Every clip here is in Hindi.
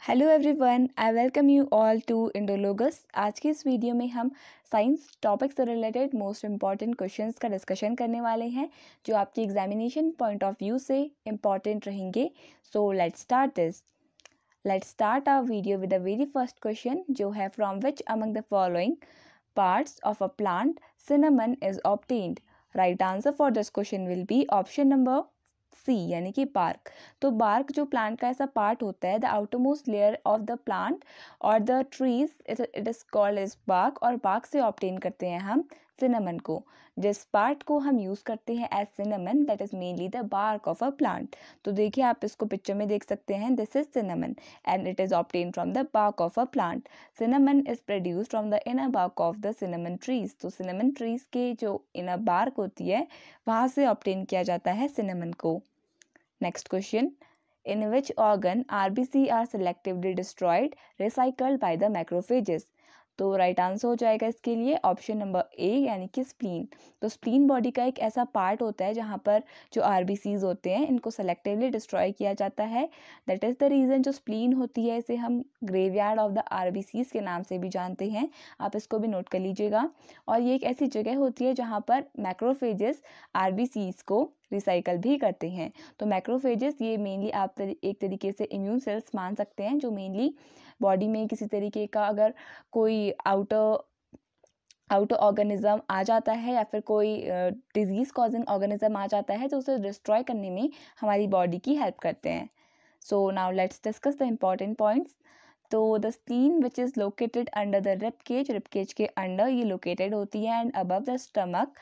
Hello everyone, I welcome you all to Indologus. आज की इस वीडियो में हम साइंस टॉपिक से रिलेटेड मोस्ट इम्पॉर्टेंट क्वेश्चंस का डिस्कशन करने वाले हैं जो आपकी एग्जामिनेशन पॉइंट ऑफ व्यू से इम्पॉर्टेंट रहेंगे। So let's start our video with the very first question जो है from which among the following parts of a plant cinnamon is obtained. Right answer for this question will be option number C यानी कि bark। तो bark जो plant का ऐसा part होता है, the outermost layer of the plant और the trees it is called as bark, और bark से obtain करते हैं हम cinnamon को। जिस part को हम use करते हैं as cinnamon that is mainly the bark of a plant। तो देखिए आप इसको पिक्चर में देख सकते हैं, this is cinnamon and it is obtained from the bark of a plant। cinnamon is produced from the inner bark of the cinnamon trees। तो cinnamon trees के जो inner bark होती है वहाँ से obtain किया जाता है cinnamon को। Next question, in which organ RBC are selectively destroyed, recycled by the macrophages? तो राइट आंसर हो जाएगा इसके लिए ऑप्शन नंबर ए यानी कि स्प्लीन। तो स्प्लीन बॉडी का एक ऐसा पार्ट होता है जहाँ पर जो आरबीसीज होते हैं इनको सेलेक्टिवली डिस्ट्रॉय किया जाता है। दैट इज़ द रीज़न जो स्प्लीन होती है इसे हम ग्रेवयार्ड ऑफ द आरबीसीज के नाम से भी जानते हैं। आप इसको भी नोट कर लीजिएगा। और ये एक ऐसी जगह होती है जहाँ पर मैक्रोफेजेस आरबीसीज को रिसाइकल भी करते हैं। तो मैक्रोफेजेस ये मेनली आप एक तरीके से इम्यून सेल्स मान सकते हैं जो मेनली बॉडी में किसी तरीके का अगर कोई आउटर ऑर्गेनिज्म आ जाता है या फिर कोई डिजीज़ कॉजिंग ऑर्गेनिज्म आ जाता है तो उसे डिस्ट्रॉय करने में हमारी बॉडी की हेल्प करते हैं। So now let's discuss the important points. तो the spleen which is located under the rib cage के अंडर ये लोकेटेड होती है and above the stomach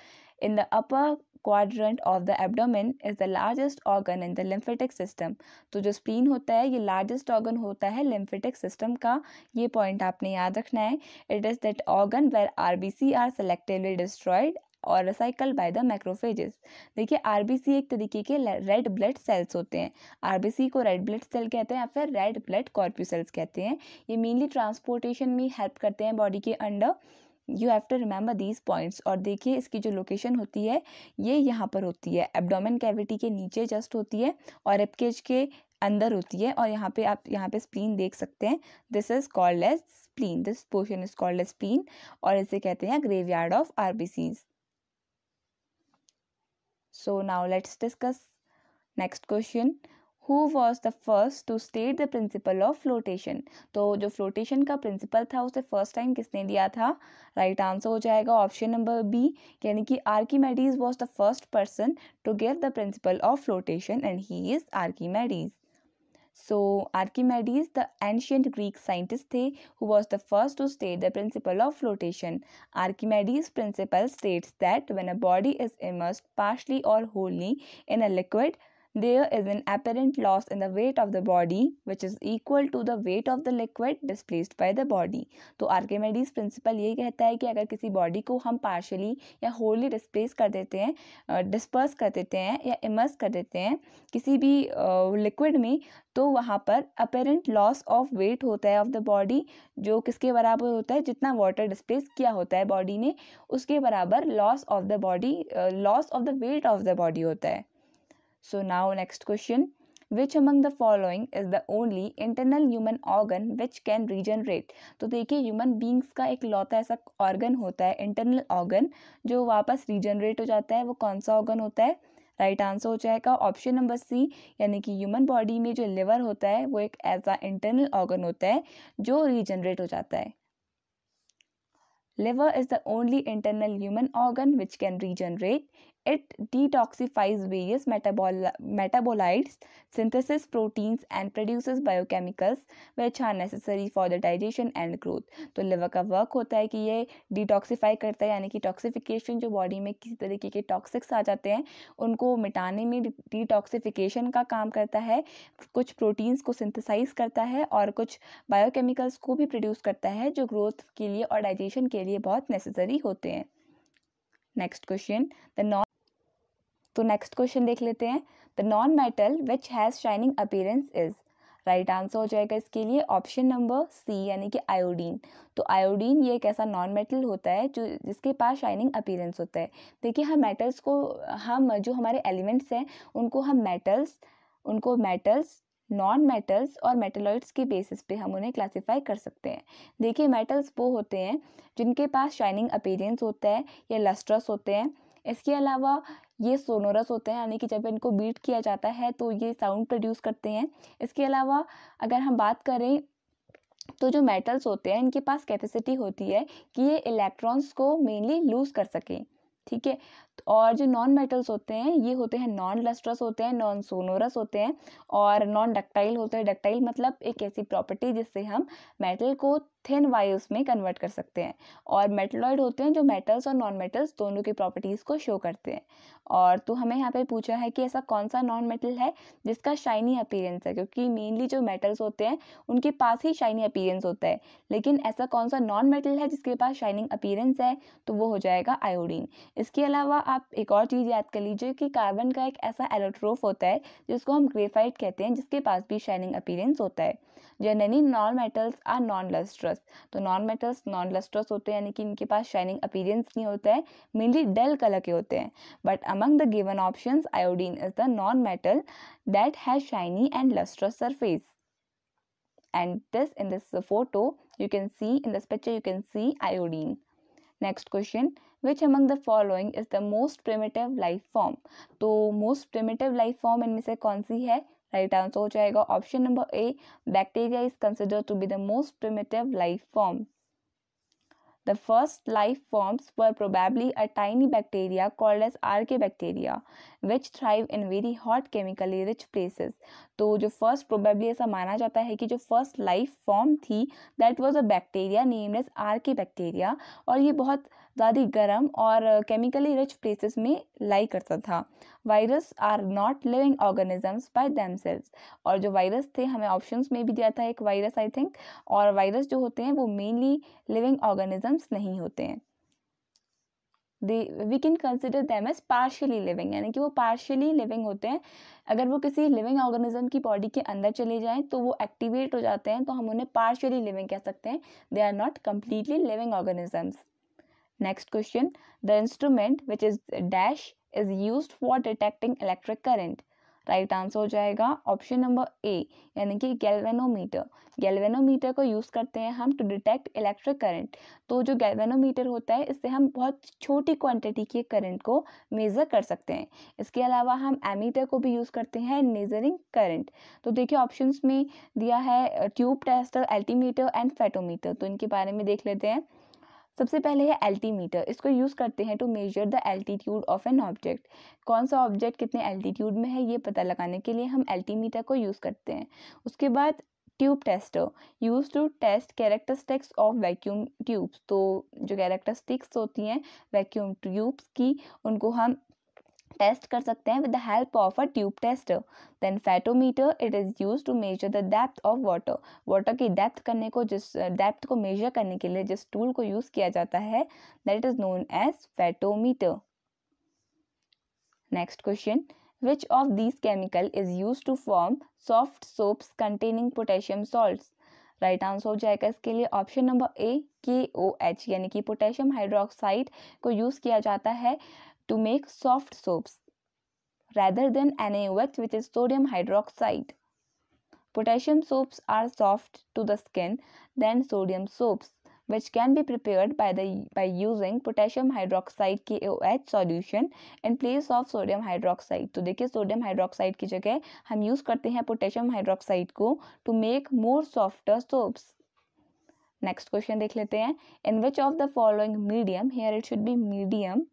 in the upper quadrant of the abdomen is the largest organ in the lymphatic system। तो जो स्प्लीन होता है ये लार्जेस्ट ऑर्गन होता है लिम्फेटिक सिस्टम का, ये पॉइंट आपने याद रखना है। It is that organ where RBC are selectively destroyed और रिसाइकल बाय द मैक्रोफेजेस। देखिए आरबीसी एक तरीके के रेड ब्लड सेल्स होते हैं। आरबीसी को रेड ब्लड सेल कहते हैं या फिर रेड ब्लड कॉर्प्यूसेल्स कहते हैं। ये मेनली ट्रांसपोर्टेशन में हेल्प करते हैं बॉडी के under. You have to remember these points. और देखिए इसकी जो लोकेशन होती है ये यहाँ पर होती है, एब्डोमेन कैविटी के नीचे जस्ट होती है और रिबकेज के अंदर होती है। और यहाँ पे आप यहाँ पे स्प्लीन देख सकते हैं, this is called as spleen, this portion is called as spleen और इसे कहते हैं graveyard of RBCs. So now let's discuss next question. Who was the first to state the principle of flotation? तो जो फ्लोटेशन का प्रिंसिपल था उसे फर्स्ट टाइम किसने दिया था? राइट आंसर हो जाएगा ऑप्शन नंबर बी यानी कि आर्किमेडीज was the first person to give the principle of flotation and he is Archimedes। So Archimedes the ancient Greek scientist थे who was the first to state the principle of flotation। Archimedes principle states that when a body is immersed partially or wholly in a liquid there is an apparent loss in the weight of the body which is equal to the weight of the liquid displaced by the body। तो आर्किमेडीज प्रिंसिपल ये कहता है कि अगर किसी बॉडी को हम पार्शली या होली डिस्प्लेस कर देते हैं, डिस्पर्स कर देते हैं या इमर्स कर देते हैं किसी भी लिक्विड में, तो वहाँ पर अपेरेंट लॉस ऑफ वेट होता है ऑफ द बॉडी, जो किसके बराबर होता है, जितना वाटर डिस्प्लेस किया होता है बॉडी ने उसके बराबर loss of the body, loss of the weight of the body होता है। So now next question, which among the following is the only internal human organ which can regenerate? तो देखिए ह्यूमन बींग्स का एक लौता ऐसा ऑर्गन होता है इंटरनल ऑर्गन जो वापस रीजनरेट हो जाता है, वो कौन सा ऑर्गन होता है? राइट आंसर हो जाएगा ऑप्शन नंबर सी यानी कि ह्यूमन बॉडी में जो लिवर होता है वो एक ऐसा इंटरनल ऑर्गन होता है जो रीजनरेट हो जाता है। Liver is the only internal human organ which can regenerate. It detoxifies various metabolites, synthesis proteins and produces biochemicals which are necessary for the digestion and growth। तो लिवर का वर्क होता है कि ये डिटॉक्सीफाई करता है यानी कि टॉक्सिफिकेशन, जो बॉडी में किसी तरीके के टॉक्सिक्स आ जाते हैं उनको मिटाने में डिटॉक्सिफिकेशन का काम करता है, कुछ प्रोटीन्स को सिंथेसाइज करता है और कुछ बायोकेमिकल्स को भी प्रोड्यूस करता है जो ग्रोथ के लिए और डाइजेशन के लिए बहुत नेसेसरी होते हैं। नेक्स्ट क्वेश्चन, तो नेक्स्ट क्वेश्चन देख लेते हैं। The non metal which has shining appearance is. Right answer हो जाएगा इसके लिए ऑप्शन नंबर सी यानी कि आयोडीन। तो आयोडीन ये एक ऐसा नॉन मेटल होता है जो जिसके पास शाइनिंग अपीयरेंस होता है। देखिए हम मेटल्स को, हम जो हमारे एलिमेंट्स हैं उनको हम मेटल्स नॉन मेटल्स और मेटलॉइड्स के बेसिस पे हम उन्हें क्लासिफाई कर सकते हैं। देखिए, मेटल्स वो होते हैं जिनके पास शाइनिंग अपीयरेंस होता है या लस्ट्रस होते हैं। इसके अलावा ये सोनोरस होते हैं, यानी कि जब इनको बीट किया जाता है तो ये साउंड प्रोड्यूस करते हैं। इसके अलावा अगर हम बात करें तो जो मेटल्स होते हैं इनके पास कैपेसिटी होती है कि ये इलेक्ट्रॉन्स को मेनली लूज कर सकें, ठीक है। और जो नॉन मेटल्स होते हैं ये होते हैं नॉन लस्ट्रस होते हैं, नॉन सोनोरस होते हैं और नॉन डक्टाइल होते हैं। डक्टाइल मतलब एक ऐसी प्रॉपर्टी जिससे हम मेटल को थिन वायर्स में कन्वर्ट कर सकते हैं। और मेटलॉइड होते हैं जो मेटल्स और नॉन मेटल्स दोनों की प्रॉपर्टीज़ को शो करते हैं। और तो हमें यहाँ पे पूछा है कि ऐसा कौन सा नॉन मेटल है जिसका शाइनी अपीयरेंस है, क्योंकि मेनली जो मेटल्स होते हैं उनके पास ही शाइनी अपीयरेंस होता है, लेकिन ऐसा कौन सा नॉन मेटल है जिसके पास शाइनिंग अपीयरेंस है, तो वो हो जाएगा आयोडीन। इसके अलावा आप एक और चीज़ याद कर लीजिए कि कार्बन का एक ऐसा एलोट्रोप होता है जिसको हम ग्रेफाइट कहते हैं, जिसके पास भी शाइनिंग अपीयरेंस होता है। Generally non metals are non lustrous, तो नॉन मेटल्स नॉन लस्ट्रस होते हैं, यानी कि इनके पास शाइनिंग अपीयरेंस नहीं होता है, मेनली डल कलर के होते हैं। But among the given options iodine is the non metal that has shiny and lustrous surface. And this, in this photo you can see, in this picture you can see iodine. Next question, which among the following is the most primitive life form? तो most primitive life form इनमें से कौन सी है? राइट आंसर हो जाएगा option number A, bacteria is considered to be the most primitive life form. The first life forms were probably a tiny bacteria called as archaebacteria, which thrive in very hot chemically rich places. तो जो first probably ऐसा माना जाता है कि जो first life form थी that was a bacteria named as archaebacteria, और ये बहुत ज़्यादा गर्म और केमिकली रिच प्लेसेस में लाई करता था. Virus are not living organisms by themselves, और जो वायरस थे हमें ऑप्शंस में भी दिया था एक वायरस आई थिंक, और वायरस जो होते हैं वो मेनली लिविंग ऑर्गेनिजम्स नहीं होते हैं. We can consider them as partially living, यानी कि वो पार्शियली लिविंग होते हैं. अगर वो किसी लिविंग ऑर्गेनिज्म की बॉडी के अंदर चले जाएं तो वो एक्टिवेट हो जाते हैं, तो हम उन्हें पार्शियली लिविंग कह सकते हैं. They are not completely living organisms. Next question, the instrument which is dash is used for detecting electric current. Right answer हो जाएगा ऑप्शन नंबर ए, यानी कि गैल्वेनोमीटर. गैल्वेनोमीटर को यूज़ करते हैं हम टू डिटेक्ट इलेक्ट्रिक करंट. तो जो गैल्वेनोमीटर होता है इससे हम बहुत छोटी क्वांटिटी के करंट को मेज़र कर सकते हैं. इसके अलावा हम एमीटर को भी यूज़ करते हैं मेजरिंग करंट. तो देखिए ऑप्शंस में दिया है ट्यूब टेस्टर, एल्टीमीटर एंड फेटोमीटर. तो इनके बारे में देख लेते हैं. सबसे पहले है एल्टीमीटर. इसको यूज़ करते हैं to measure the altitude of an object. कौन सा ऑब्जेक्ट कितने एल्टीट्यूड में है ये पता लगाने के लिए हम एल्टीमीटर को यूज़ करते हैं. उसके बाद tube tester, use to test characteristics of vacuum tubes. तो जो कैरेक्टरिस्टिक्स होती हैं वैक्यूम ट्यूब्स की उनको हम टेस्ट कर सकते हैं with the help of a tube tester. Then fathometer, it is use to measure the depth of water. Water की डेप्थ करने को, जिस डेप्थ को मेजर करने के लिए जिस टूल को यूज़ किया जाता है that is known as fathometer. Next question, which of these chemical is use to form soft soaps containing potassium salts. Right answer हो जाएगा इसके लिए ऑप्शन नंबर ए, KOH, यानी कि पोटेशियम हाइड्रोक्साइड को यूज़ किया जाता है to make soft soaps rather than NaOH, which is sodium hydroxide. Potassium soaps are soft to the skin than sodium soaps, which can be prepared by using potassium hydroxide KOH solution in place of sodium hydroxide. तो देखिए सोडियम हाइड्रोक्साइड की जगह हम यूज़ करते हैं पोटेशियम हाइड्रोक्साइड को to make more softer soaps. Next question देख लेते हैं. In which of the following medium, here it should be medium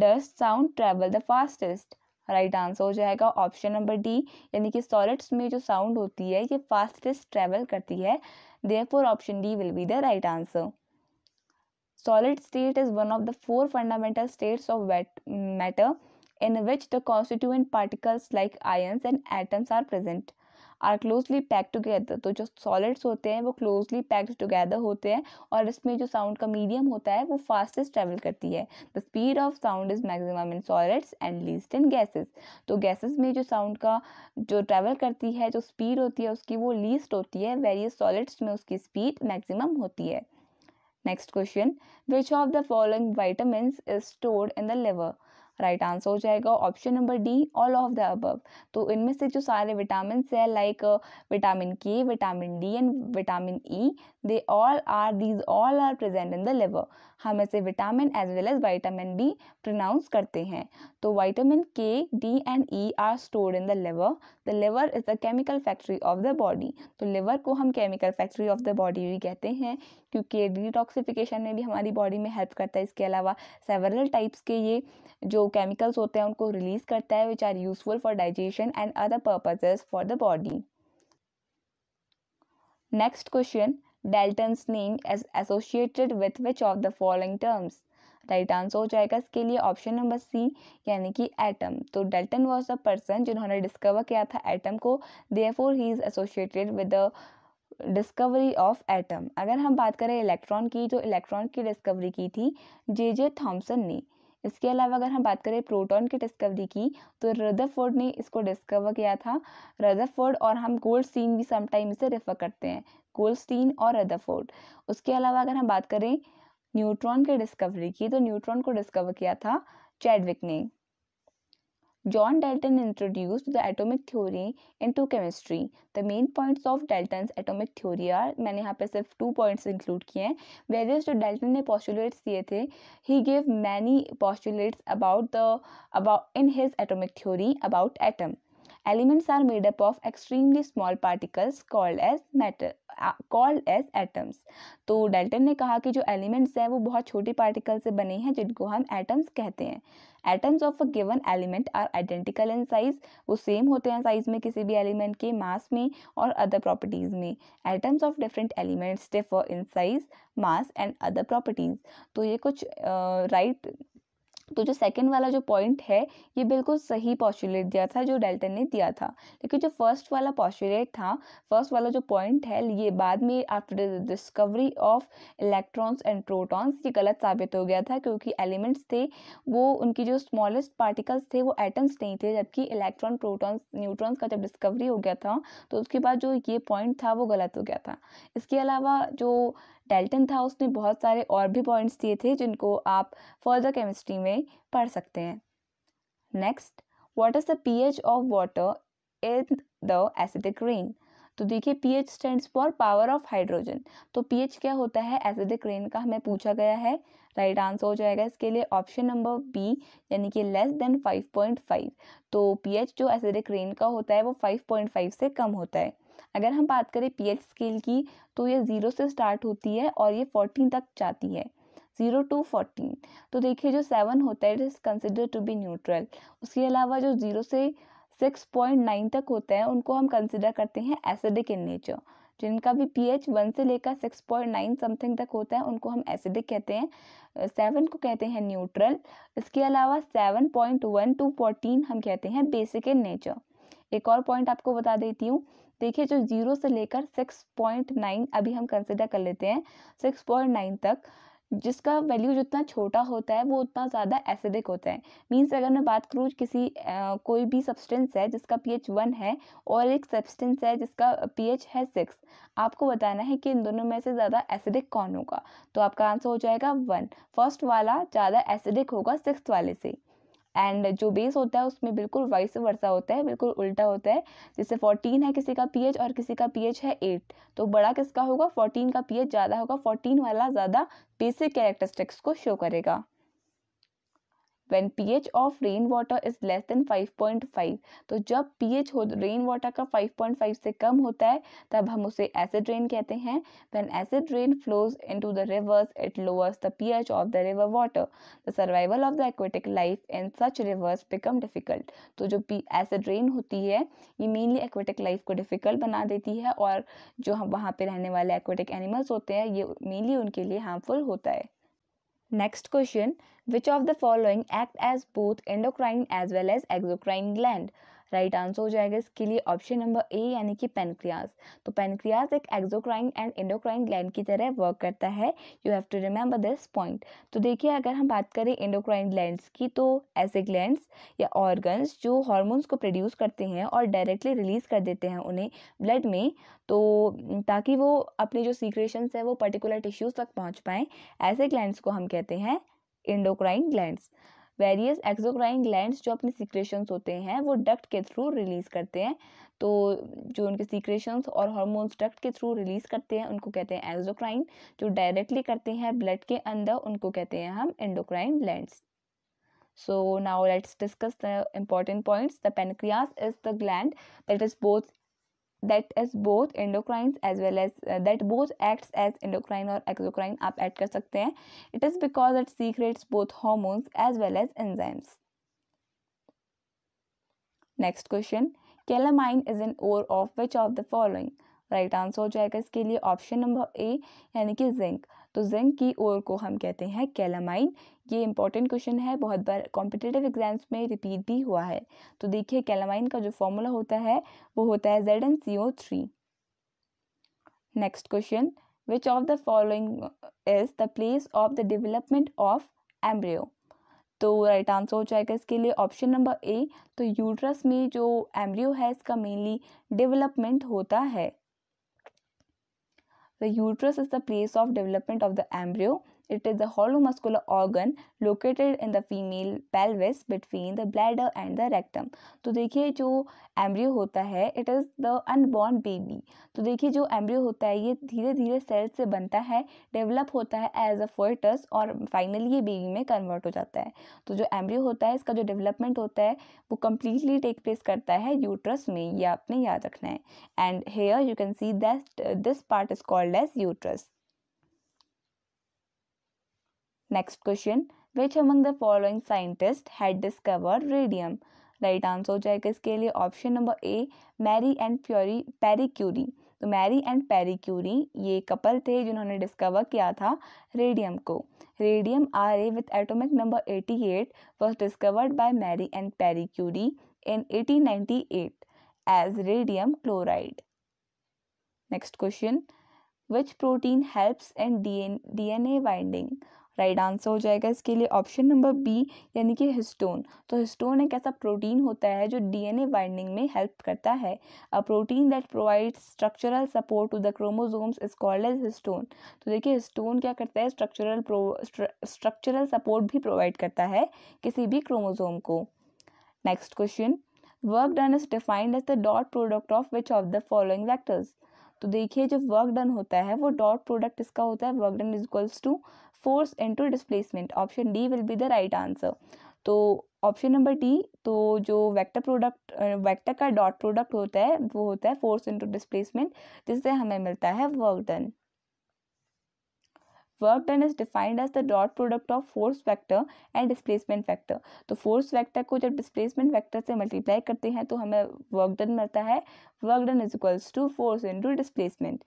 does sound travel the fastest. Right answer हो जाएगा ऑप्शन नंबर डी, यानी कि सॉलिड्स में जो साउंड होती है ये फास्टेस्ट ट्रेवल करती है. Therefore option D will be the right answer. Solid state is one of the four fundamental states of matter in which the constituent particles like ions and atoms are present. Are closely packed together. तो जो सॉलिड्स होते हैं वो क्लोजली पैक्ड टुगेदर होते हैं और इसमें जो साउंड का मीडियम होता है वो फास्टेस्ट ट्रेवल करती है. The speed of sound is maximum in solids and least in gases. तो गैसेस में जो साउंड का जो ट्रेवल करती है जो स्पीड होती है उसकी वो लीस्ट होती है, वेरियस सॉलिड्स में उसकी स्पीड मैक्सिमम होती है. Next question, which of the following vitamins is stored in the liver. Right answer हो जाएगा option number D, all of the above. तो इनमें से जो सारे विटामिन है like vitamin K, vitamin D and vitamin E, these all are present in the liver। हम ऐसे vitamin as well as vitamin B pronounce करते हैं। तो vitamin K, D and E are stored in the liver. The liver is the chemical factory of the body. तो लिवर को हम chemical factory of the body भी कहते हैं, क्योंकि डिटॉक्सिफिकेशन में भी हमारी बॉडी में हेल्प करता है। इसके अलावा सेवरल टाइप्स के ये जो केमिकल्स होते हैं उनको रिलीज करता है, which are useful for digestion and other purposes for the body. Next question, Dalton's name is associated with which of the following terms? Right answer हो जाएगा इसके लिए ऑप्शन नंबर सी, यानी कि एटम। तो डेल्टन वॉज द पर्सन जिन्होंने डिस्कवर किया था एटम को, therefore he is associated with the discovery of atom. अगर हम बात करें इलेक्ट्रॉन की, तो इलेक्ट्रॉन की डिस्कवरी की थी जे थॉमसन ने। इसके अलावा अगर हम बात करें प्रोटॉन की डिस्कवरी की, तो रदरफोर्ड ने इसको डिस्कवर किया था। रदरफोर्ड, और हम गोल्डस्टीन भी समटाइम इसे रेफर करते हैं, गोल्डस्टीन और रदरफोर्ड। उसके अलावा अगर हम बात करें न्यूट्रॉन की डिस्कवरी की, तो न्यूट्रॉन को डिस्कवर किया था चैडविक ने। John Dalton introduced the atomic theory into chemistry. The main points of Dalton's atomic theory are, मैंने यहाँ पे सिर्फ 2 points include किए हैं। Various जो Dalton ने postulates दिए थे, he gave many postulates about in his atomic theory about atom. Elements are made up of extremely small particles called as atoms. तो डाल्टन ने कहा कि जो एलिमेंट्स हैं वो बहुत छोटी पार्टिकल से बने हैं, जिनको हम एटम्स कहते हैं। Atoms of a given element are identical in size, वो सेम होते हैं साइज में किसी भी एलिमेंट के, मास में और अदर प्रॉपर्टीज में। Atoms of different elements differ in size, mass and other properties. तो ये कुछ तो जो सेकंड वाला जो पॉइंट है ये बिल्कुल सही पॉस्टुलेट दिया था जो डाल्टन ने दिया था, लेकिन जो फर्स्ट वाला पॉस्टुलेट था, फर्स्ट वाला जो पॉइंट है, ये बाद में after the discovery of electrons and protons ये गलत साबित हो गया था, क्योंकि एलिमेंट्स थे वो उनकी जो स्मॉलेस्ट पार्टिकल्स थे वो एटम्स नहीं थे, जबकि इलेक्ट्रॉन, प्रोटॉन्स, न्यूट्रॉन्स का जब डिस्कवरी हो गया था तो उसके बाद जो ये पॉइंट था वो गलत हो गया था। इसके अलावा जो डाल्टन था उसने बहुत सारे और भी पॉइंट्स दिए थे जिनको आप फर्दर केमिस्ट्री में पढ़ सकते हैं। Next, what is the pH of water in the acidic rain? तो देखिए pH stands for power of hydrogen. तो पीएच क्या होता है एसिडिक रेन का, हमें पूछा गया है। राइट आंसर हो जाएगा इसके लिए ऑप्शन नंबर बी, यानी कि लेस देन 5.5। तो पीएच जो एसिडिक रेन का होता है वो 5.5 से कम होता है। अगर हम बात करें पीएच स्केल की, तो ये 0 से स्टार्ट होती है और ये 14 तक जाती है, 0 to 14। तो देखिए जो 7 होता है it is consider to be neutral. उसके अलावा जो 0 से 6.9 तक होता है उनको हम कंसिडर करते हैं एसिडिक इन नेचर। जिनका भी पीएच 1 से लेकर 6.9 समथिंग तक होता है उनको हम एसिडिक कहते हैं। 7 को कहते हैं न्यूट्रल। इसके अलावा 7.1 to 14 हम कहते हैं बेसिक इन नेचर। एक और पॉइंट आपको बता देती हूँ, देखिए जो 0 से लेकर 6.9 अभी हम कंसिडर कर लेते हैं 6.9 तक, जिसका वैल्यू जितना छोटा होता है वो उतना ज़्यादा एसिडिक होता है। मीन्स अगर मैं बात करूँ किसी कोई भी सब्सटेंस है जिसका पीएच 1 है और एक सब्सटेंस है जिसका पीएच है 6, आपको बताना है कि इन दोनों में से ज़्यादा एसिडिक कौन होगा। तो आपका आंसर हो जाएगा 1। फर्स्ट वाला ज़्यादा एसिडिक होगा 6th वाले से। एंड जो बेस होता है उसमें बिल्कुल वाइस वर्सा होता है, बिल्कुल उल्टा होता है। जैसे 14 है किसी का पीएच और किसी का पीएच है 8, तो बड़ा किसका होगा, 14 का पीएच ज़्यादा होगा, 14 वाला ज़्यादा बेसिक कैरेक्टरिस्टिक्स को शो करेगा। When pH of rain water is less than 5.5, तो जब pH रेन वाटर का 5.5 से कम होता है तब हम उसे एसिड रेन कहते हैं। When acid rain flows into the rivers, it lowers the pH of the river water. The survival of the aquatic life in such rivers become difficult. तो जो एसिड रेन होती है ये मेनली एक्वेटिक लाइफ को डिफिकल्ट बना देती है, और जो हम वहाँ पे रहने वाले एक्वेटिक एनिमल्स होते हैं ये मेनली उनके लिए हार्मफुल होता है। Next question, which of the following act as both endocrine as well as exocrine gland? Right answer हो जाएगा इसके लिए ऑप्शन नंबर ए, यानी कि पेनक्रियाज। तो पेनक्रियाज एक एक्सोक्राइन एंड एंडोक्राइन ग्लैंड की तरह वर्क करता है। You have to remember this point. तो देखिए अगर हम बात करें एंडोक्राइन ग्लैंड्स की, तो ऐसे ग्लैंड्स या ऑर्गन्स जो हार्मोन्स को प्रोड्यूस करते हैं और डायरेक्टली रिलीज कर देते हैं उन्हें ब्लड में, तो ताकि वो अपने जो सीक्रेशंस है वो पर्टिकुलर टिश्यूज तक पहुंच पाएँ, ऐसे ग्लैंड्स को हम कहते हैं endocrine glands. Various exocrine glands जो अपने सीक्रेशंस होते हैं वो डक्ट के थ्रू रिलीज करते हैं। तो जो उनके सीक्रेशंस और हार्मोन्स डक्ट के थ्रू रिलीज करते हैं उनको कहते हैं एक्सोक्राइन। जो डायरेक्टली करते हैं ब्लड के अंदर उनको कहते हैं हम endocrine glands. So now let's discuss the important points. The pancreas is the gland that is both endocrines as well as that both acts as endocrine or exocrine आप ऐड कर सकते हैं. It is because it secretes both hormones as well as enzymes. Next question. Calamine is an ore of which of the following? Right answer हो जाएगा इसके लिए ऑप्शन नंबर ए यानी कि जिंक। तो जिंक की ओर को हम कहते हैं कैलामाइन। ये इंपॉर्टेंट क्वेश्चन है, बहुत बार कॉम्पिटिटिव एग्जाम्स में रिपीट भी हुआ है। तो देखिए कैलामाइन का जो फॉर्मूला होता है वो होता है ZnCO3। Next question, which of the following is the place of the development of embryo? तो राइट आंसर हो जाएगा इसके लिए ऑप्शन नंबर ए। तो यूट्रस में जो एम्ब्रियो है इसका मेनली डेवलपमेंट होता है। The uterus is the place of development of the embryo. It is a hollow muscular organ located in the female pelvis between the bladder and the rectum. तो देखिए जो एम्ब्रियो होता है it is the unborn baby. तो देखिए जो एम्ब्रियो होता है ये धीरे धीरे सेल से बनता है, डेवलप होता है एज अ फोएटस और फाइनली ये बेबी में कन्वर्ट हो जाता है। तो जो एम्ब्रियो होता है इसका जो डेवलपमेंट होता है वो कम्प्लीटली टेक प्लेस करता है यूट्रस में, ये आपने याद रखना है। And here you can see that this part is called as uterus. Next question, which among the following scientists had discovered radium? Right answer हो जाएगा इसके लिए option number A, Marie and Pierre Curie. तो मैरी एंड पेरी क्यूरी ये कपल थे जिन्होंने डिस्कवर किया था रेडियम को। Radium Ra with atomic number 88 was discovered by Mary and Perry Curie in 1898 as radium chloride. Next question, which protein helps in DNA binding? Right answer हो जाएगा इसके लिए ऑप्शन नंबर बी यानी कि हिस्टोन। तो हिस्टोन एक ऐसा प्रोटीन होता है जो डीएनए बाइंडिंग में हेल्प करता है। A protein that provides structural support to the chromosomes is called as histone. तो देखिए हिस्टोन क्या करता है, स्ट्रक्चरल सपोर्ट भी प्रोवाइड करता है किसी भी क्रोमोसोम को। Next question, work done is defined as the dot product of which of the following vectors? तो देखिए जो वर्क डन होता है वो डॉट प्रोडक्ट इसका होता है work done is equals to force into displacement. Option D will be the right answer. तो ऑप्शन नंबर डी, तो जो वेक्टर का डॉट प्रोडक्ट होता है वो होता है फोर्स इनटू डिस्प्लेसमेंट, जिससे हमें मिलता है work done. Work done is defined as the dot product of force vector and displacement vector. तो फोर्स वेक्टर को जब डिस्प्लेसमेंट वेक्टर से मल्टीप्लाई करते हैं तो हमें वर्क डन मिलता है। Work done is equals to force into displacement.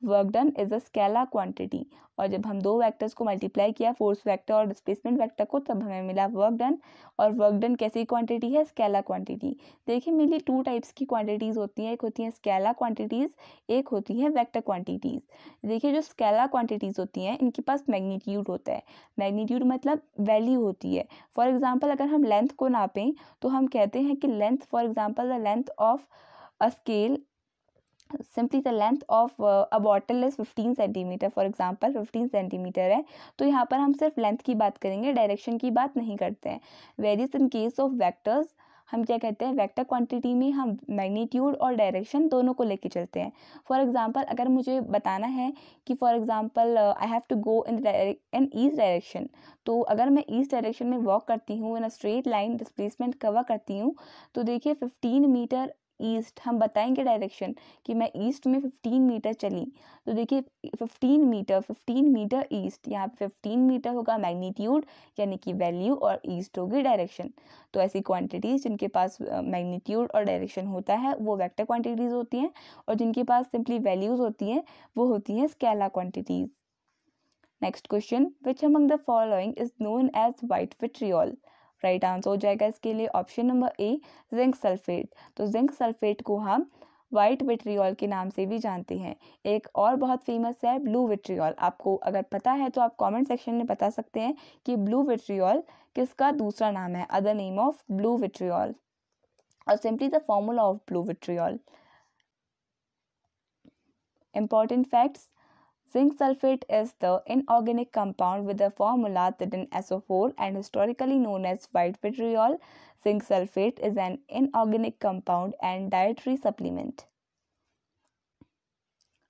Work done is a scalar quantity, और जब हम दो वेक्टर्स को मल्टीप्लाई किया फोर्स वेक्टर और डिस्प्लेसमेंट वेक्टर को तब हमें मिला वर्क डन। और वर्क डन कैसी क्वांटिटी है, स्केलर क्वांटिटी। देखिए मेनली टू टाइप्स की क्वांटिटीज़ होती हैं, एक होती है स्केलर क्वांटिटीज़, एक होती है वेक्टर क्वांटिटीज़। देखिए जो स्केलर क्वांटिटीज़ होती हैं इनके पास मैग्नीट्यूड होता है। मैग्नीट्यूड मतलब वैल्यू होती है। फॉर एग्जाम्पल अगर हम लेंथ को नापें तो हम कहते हैं कि length, for example the length of a scale, simply the length of a bottle is 15 centimetre, for example 15 centimetre है। तो यहाँ पर हम सिर्फ लेंथ की बात करेंगे, डायरेक्शन की बात नहीं करते हैं। Various in case of vectors हम क्या कहते हैं, वेक्टर क्वांटिटी में हम मैग्नीट्यूड और डायरेक्शन दोनों को लेके चलते हैं। फॉर एग्जांपल अगर मुझे बताना है कि for example I have to go in east direction, तो अगर मैं ईस्ट डायरेक्शन में वॉक करती हूँ in a straight line, displacement cover करती हूँ, तो देखिए 15 मीटर ईस्ट हम बताएंगे डायरेक्शन कि मैं ईस्ट में 15 मीटर चली। तो देखिए 15 मीटर ईस्ट, यहाँ पे 15 मीटर होगा मैग्नीट्यूड यानी कि वैल्यू, और ईस्ट होगी डायरेक्शन। तो ऐसी क्वांटिटीज़ जिनके पास मैग्नीट्यूड और डायरेक्शन होता है वो वेक्टर क्वांटिटीज़ होती हैं, और जिनके पास सिंपली वैल्यूज़ होती हैं वो होती हैं scalar quantities. Next question, which among the following is known as white vitriol? Right answer हो जाएगा इसके लिए option number A, zinc sulphate. तो जिंक सल्फेट को हम वाइट विट्रियोल के नाम से भी जानते हैं। एक और बहुत फेमस है ब्लू विट्रियोल। आपको अगर पता है तो आप कमेंट सेक्शन में बता सकते हैं कि ब्लू विट्रियोल किसका दूसरा नाम है, other name of blue vitriol, और simply the formula of blue vitriol. Important facts, Zinc sulfate is the inorganic compound with the formula ZnSO4 and historically known as white vitriol. Zinc sulfate is an inorganic compound and dietary supplement.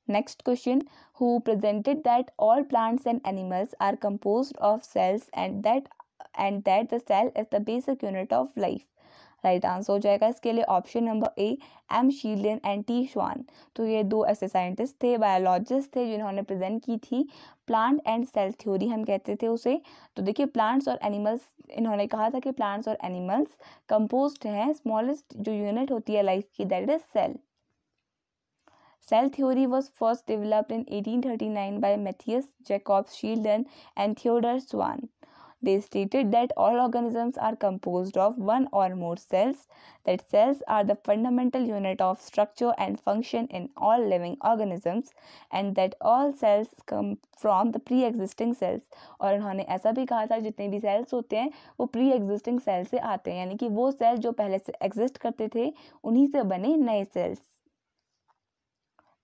Next question, who presented that all plants and animals are composed of cells and that the cell is the basic unit of life? Right answer हो जाएगा इसके लिए option number A, M Schleiden and T Schwann. तो ये दो ऐसे साइंटिस्ट थे, बायोलॉजिस्ट थे, जिन्होंने प्रेजेंट की थी प्लांट एंड सेल थ्योरी हम कहते थे उसे। तो देखिए प्लांट्स और एनिमल्स, इन्होंने कहा था कि प्लांट्स और एनिमल्स कंपोज्ड हैं, स्मॉलेस्ट जो यूनिट होती है लाइफ की that is cell. Cell theory was first developed in 1839 by Matthias Jacob Schleiden and Theodor Schwann. They stated that all organisms are composed of one or more cells, that cells are the fundamental unit of structure and function in all living organisms, and that all cells come from the pre-existing cells. और उन्होंने ऐसा भी कहा था जितने भी सेल्स होते हैं वो प्री-एग्जिस्टिंग सेल से आते हैं, यानी कि वो सेल जो पहले से एग्जिस्ट करते थे उन्हीं से बने नए सेल्स।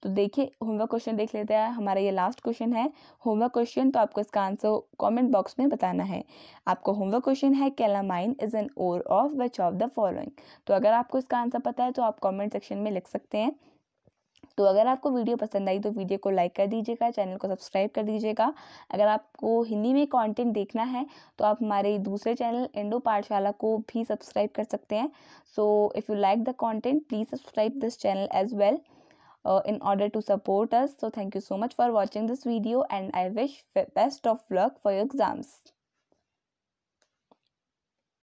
तो देखिए होमवर्क क्वेश्चन देख लेते हैं, हमारा ये लास्ट क्वेश्चन है होमवर्क क्वेश्चन। तो आपको इसका आंसर कमेंट बॉक्स में बताना है। आपको होमवर्क क्वेश्चन है calamine is an ore of which of the following. तो अगर आपको इसका आंसर पता है तो आप कमेंट सेक्शन में लिख सकते हैं। तो अगर आपको वीडियो पसंद आई तो वीडियो को लाइक कर दीजिएगा, चैनल को सब्सक्राइब कर दीजिएगा। अगर आपको हिंदी में कंटेंट देखना है तो आप हमारे दूसरे चैनल इंडो पाठशाला को भी सब्सक्राइब कर सकते हैं। So if you like the content please subscribe this channel as well in order to support us. So thank you so much for watching this video and I wish best of luck for your exams.